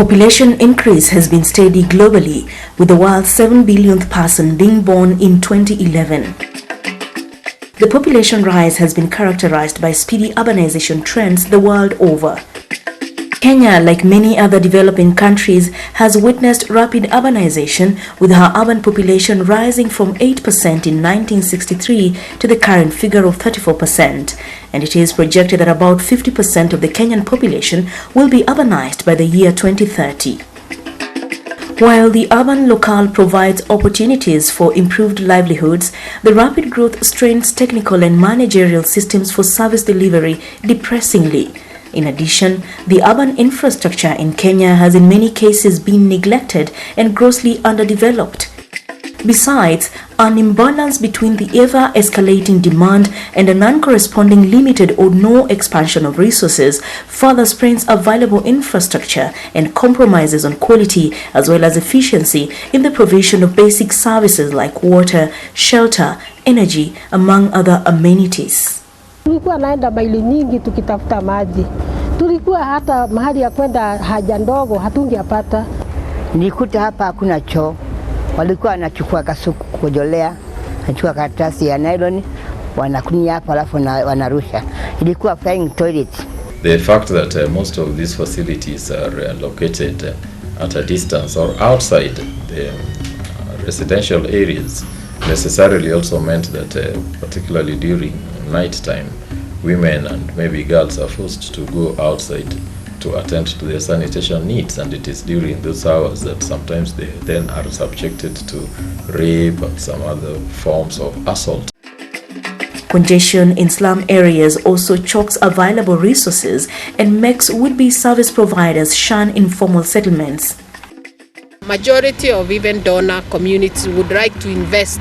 Population increase has been steady globally, with the world's 7 billionth person being born in 2011. The population rise has been characterized by speedy urbanization trends the world over. Kenya, like many other developing countries, has witnessed rapid urbanization, with her urban population rising from 8% in 1963 to the current figure of 34%, and it is projected that about 50% of the Kenyan population will be urbanized by the year 2030. While the urban locale provides opportunities for improved livelihoods, the rapid growth strains technical and managerial systems for service delivery depressingly. In addition, the urban infrastructure in Kenya has in many cases been neglected and grossly underdeveloped. Besides, an imbalance between the ever-escalating demand and a non-corresponding limited or no expansion of resources further strains available infrastructure and compromises on quality as well as efficiency in the provision of basic services like water, shelter, energy, among other amenities. Tulikuwa naenda maili nyingi tukitafuta maji. Tulikuwa hata mahali ya kwenda haja ndogo hatungepata. Nikuta hapa hakuna choo. Walikuwa wanachukua kasuku kujolea, wanachukua karatasi ya nylon, wanakunia hapa alafu wanarusha. Ilikuwa flying toilet. The fact that most of these facilities are located at a distance or outside the residential areas necessarily also meant that particularly during night time, women and maybe girls are forced to go outside to attend to their sanitation needs, and it is during those hours that sometimes they then are subjected to rape and some other forms of assault. Congestion in slum areas also chokes available resources and makes would-be service providers shun informal settlements. Majority of even donor communities would like to invest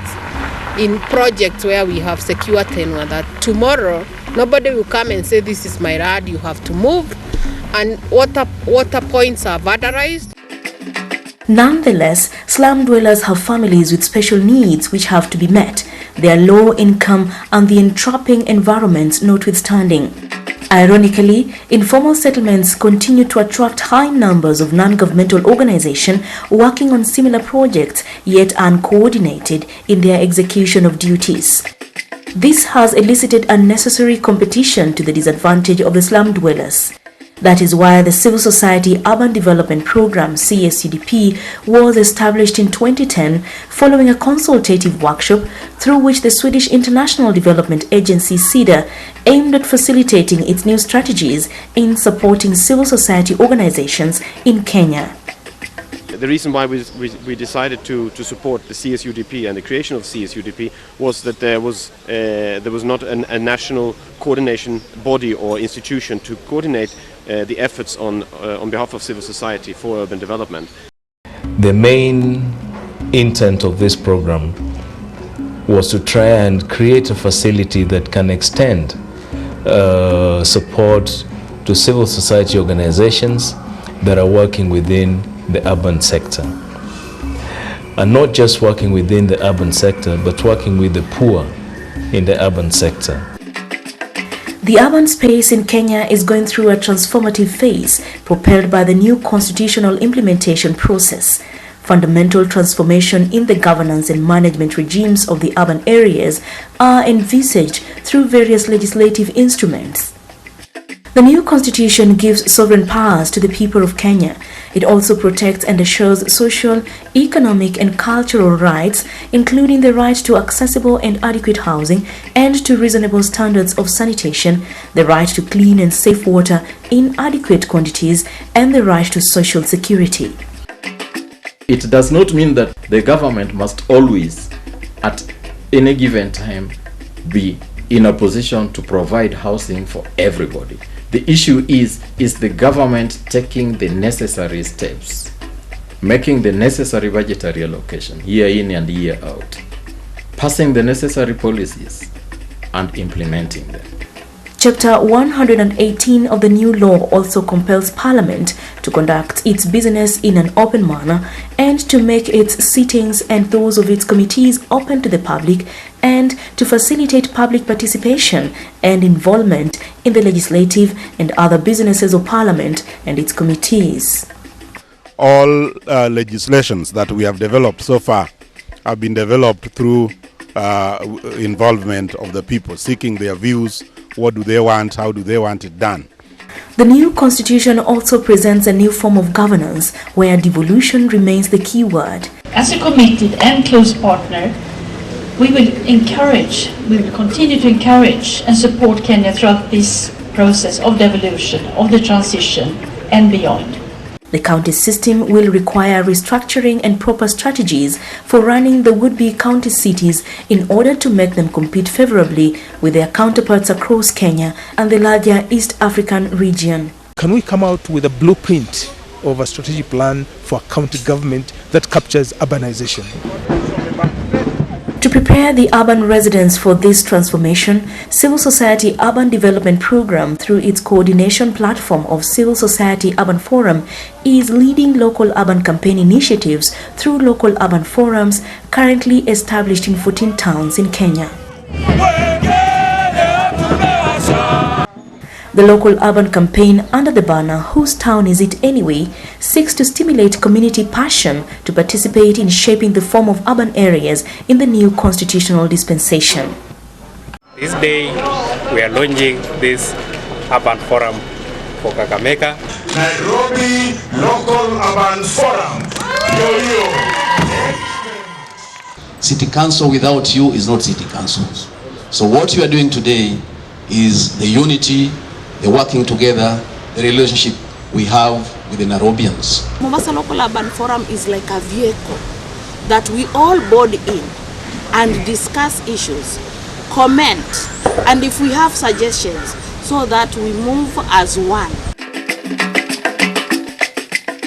in projects where we have secure tenure, that tomorrow nobody will come and say this is my land, you have to move, and water points are vandalized. Nonetheless, slum dwellers have families with special needs which have to be met, their low income and the entrapping environments notwithstanding. Ironically, informal settlements continue to attract high numbers of non-governmental organizations working on similar projects, yet uncoordinated in their execution of duties. This has elicited unnecessary competition to the disadvantage of the slum dwellers. That is why the Civil Society Urban Development Program (CSUDP) was established in 2010 following a consultative workshop through which the Swedish International Development Agency (SIDA) aimed at facilitating its new strategies in supporting civil society organizations in Kenya. The reason why we decided to support the CSUDP and the creation of CSUDP was that there was not a national coordination body or institution to coordinate the efforts on behalf of civil society for urban development. The main intent of this program was to try and create a facility that can extend support to civil society organizations that are working within the urban sector, and not just working within the urban sector, but working with the poor in the urban sector. The urban space in Kenya is going through a transformative phase propelled by the new constitutional implementation process. Fundamental transformation in the governance and management regimes of the urban areas are envisaged through various legislative instruments. The new constitution gives sovereign powers to the people of Kenya. It also protects and assures social, economic and cultural rights, including the right to accessible and adequate housing and to reasonable standards of sanitation, the right to clean and safe water in adequate quantities, and the right to social security. It does not mean that the government must always, at any given time, be in a position to provide housing for everybody. The issue is the government taking the necessary steps, making the necessary budgetary allocation year in and year out, passing the necessary policies and implementing them. Chapter 118 of the new law also compels Parliament to conduct its business in an open manner and to make its sittings and those of its committees open to the public, and to facilitate public participation and involvement in the legislative and other businesses of Parliament and its committees. all legislations that we have developed so far have been developed through involvement of the people, seeking their views. What do they want? How do they want it done? The new constitution also presents a new form of governance where devolution remains the key word. As a committed and close partner, we will continue to encourage and support Kenya throughout this process of devolution, of the transition and beyond. The county system will require restructuring and proper strategies for running the would-be county cities in order to make them compete favorably with their counterparts across Kenya and the larger East African region. Can we come out with a blueprint of a strategic plan for a county government that captures urbanization? To prepare the urban residents for this transformation, Civil Society Urban Development Program, through its coordination platform of Civil Society Urban Forum, is leading local urban campaign initiatives through local urban forums currently established in 14 towns in Kenya. The local urban campaign under the banner "Whose Town Is It Anyway?" seeks to stimulate community passion to participate in shaping the form of urban areas in the new constitutional dispensation. This day we are launching this urban forum for Kakamega. Nairobi Local Urban Forum. City Council without you is not City Council. So what you are doing today is the unity, the working together, the relationship we have with the Nairobians. Mombasa Local Urban Forum is like a vehicle that we all board in and discuss issues, comment, and if we have suggestions, so that we move as one.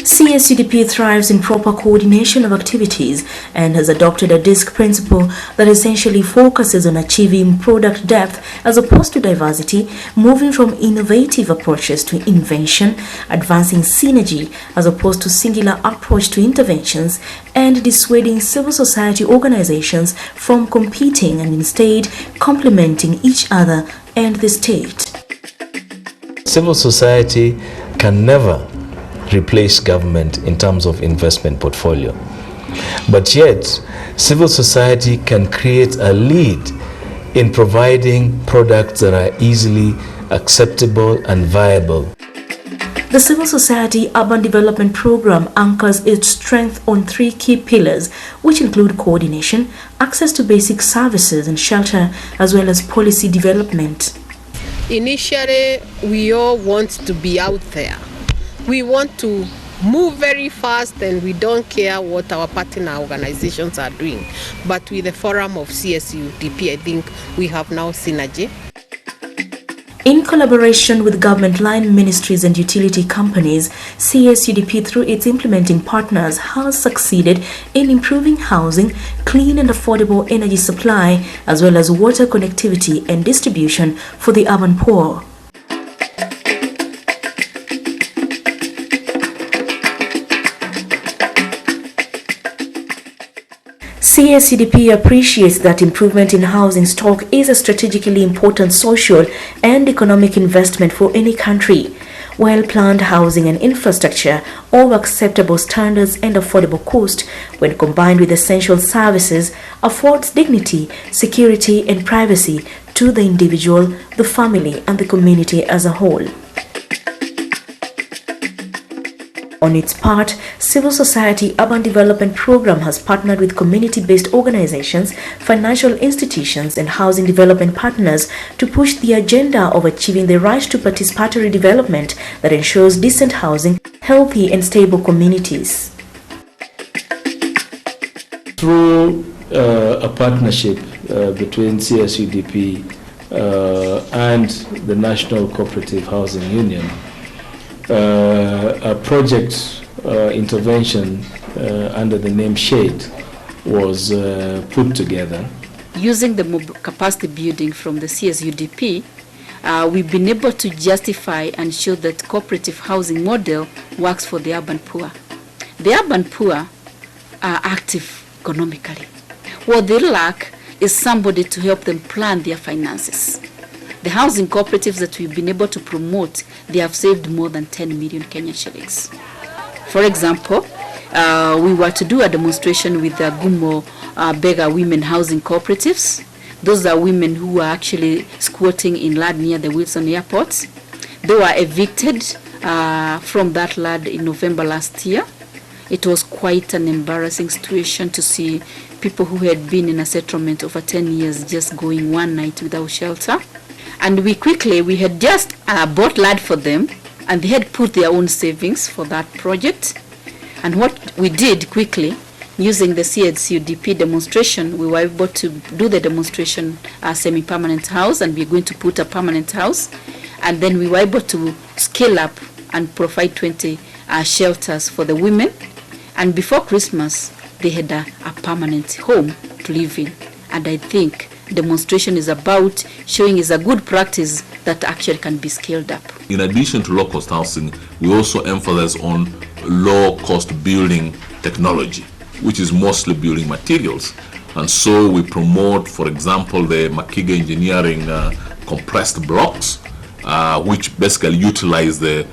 CSUDP thrives in proper coordination of activities and has adopted a DISC principle that essentially focuses on achieving product depth as opposed to diversity, moving from innovative approaches to invention, advancing synergy as opposed to singular approach to interventions, and dissuading civil society organizations from competing and instead complementing each other and the state. Civil society can never replace government in terms of investment portfolio. But yet, civil society can create a lead in providing products that are easily acceptable and viable. The Civil Society Urban Development Program anchors its strength on 3 key pillars, which include coordination, access to basic services and shelter, as well as policy development. Initially, we all want to be out there. We want to move very fast and we don't care what our partner organizations are doing. But with the forum of CSUDP, I think we have now synergy. In collaboration with government line ministries and utility companies, CSUDP through its implementing partners has succeeded in improving housing, clean and affordable energy supply, as well as water connectivity and distribution for the urban poor. CSUDP appreciates that improvement in housing stock is a strategically important social and economic investment for any country. Well-planned housing and infrastructure of acceptable standards and affordable cost, when combined with essential services, affords dignity, security and privacy to the individual, the family and the community as a whole. On its part, Civil Society Urban Development Program has partnered with community-based organizations, financial institutions, and housing development partners to push the agenda of achieving the right to participatory development that ensures decent housing, healthy and stable communities. Through a partnership between CSUDP and the National Cooperative Housing Union, a project intervention under the name SHADE was put together. Using the capacity building from the CSUDP, we've been able to justify and show that cooperative housing model works for the urban poor. The urban poor are active economically. What they lack is somebody to help them plan their finances. The housing cooperatives that we've been able to promote, they have saved more than 10 million Kenyan shillings. For example, we were to do a demonstration with the Gumo Beggar Women Housing Cooperatives. Those are women who are actually squatting in land near the Wilson Airport. They were evicted from that land in November last year. It was quite an embarrassing situation to see people who had been in a settlement over 10 years just going one night without shelter. And we had just bought land for them, and they had put their own savings for that project. And what we did quickly, using the CSUDP demonstration, we were able to do the demonstration semi-permanent house, and we're going to put a permanent house. And then we were able to scale up and provide 20 shelters for the women. And before Christmas, they had a permanent home to live in. And I think demonstration is about showing is a good practice that actually can be scaled up. In addition to low-cost housing, we also emphasize on low-cost building technology, which is mostly building materials. And so we promote, for example, the Makiga Engineering compressed blocks, which basically utilize the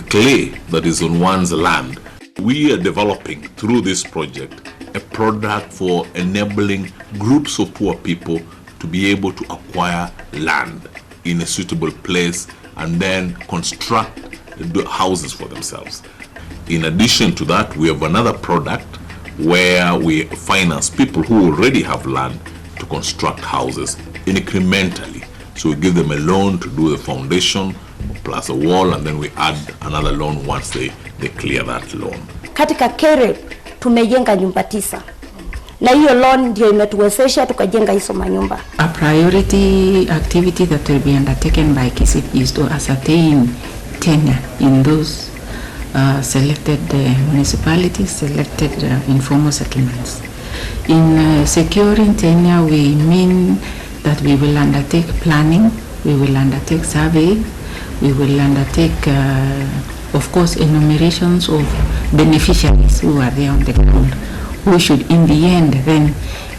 clay that is on one's land. We are developing, through this project, a product for enabling groups of poor people to be able to acquire land in a suitable place and then construct houses for themselves. In addition to that, we have another product where we finance people who already have land to construct houses incrementally. So we give them a loan to do the foundation plus a wall, and then we add another loan once they clear that loan. Katika Kere tumejenga nyumba 9. Na hiyo loan ndio imetuwezesha tukajenga hizo manyumba. A priority activity that will be undertaken by KCP is to ascertain tenure in those selected municipalities, selected informal settlements. In securing tenure, we mean that we will undertake planning, we will undertake survey, we will undertake, of course, enumerations of beneficiaries who are there on the ground, who should in the end then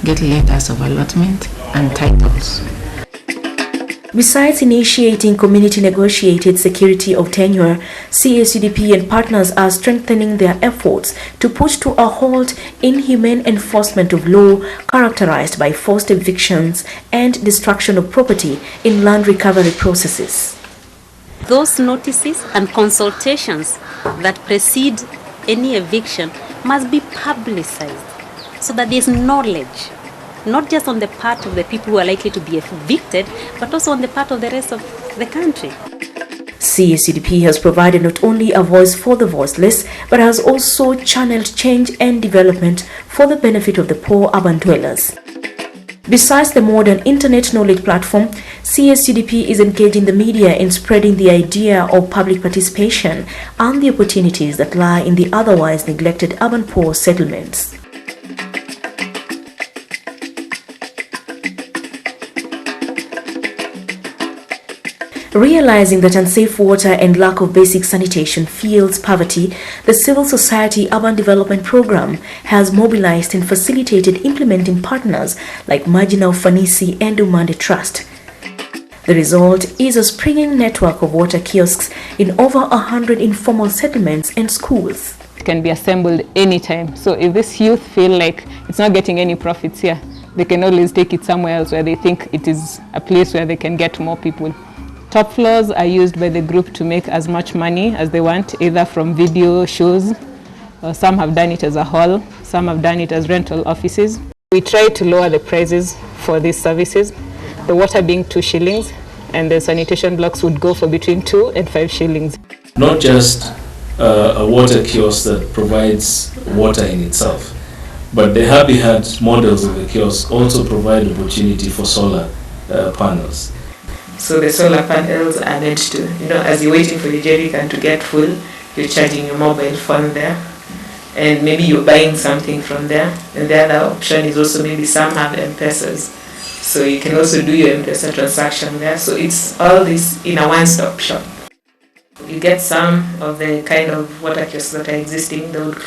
get letters of allotment and titles. Besides initiating community-negotiated security of tenure, CSUDP and partners are strengthening their efforts to put to a halt inhumane enforcement of law characterized by forced evictions and destruction of property in land recovery processes. Those notices and consultations that precede any eviction must be publicized so that there is knowledge, not just on the part of the people who are likely to be evicted, but also on the part of the rest of the country. CSUDP has provided not only a voice for the voiceless, but has also channeled change and development for the benefit of the poor urban dwellers. Besides the modern internet knowledge platform, CSUDP is engaging the media in spreading the idea of public participation and the opportunities that lie in the otherwise neglected urban poor settlements. Realizing that unsafe water and lack of basic sanitation fuels poverty, the Civil Society Urban Development Program has mobilized and facilitated implementing partners like Marginal Ufanisi and Umande Trust. The result is a springing network of water kiosks in over 100 informal settlements and schools. It can be assembled anytime. So if this youth feel like it's not getting any profits here, they can always take it somewhere else where they think it is a place where they can get more people. Top floors are used by the group to make as much money as they want, either from video shows, or some have done it as a hall, some have done it as rental offices. We try to lower the prices for these services, the water being 2 shillings, and the sanitation blocks would go for between 2 and 5 shillings. Not just a water kiosk that provides water in itself, but the Happy Heart models of the kiosk also provide opportunity for solar panels. So the solar panels are meant to, as you're waiting for your jerry can to get full, you're charging your mobile phone there, and maybe you're buying something from there. And the other option is also maybe some have M-Pesas, so you can also do your M-Pesa transaction there. So it's all this in a one-stop shop. You get some of the kind of water kiosks that are existing, they would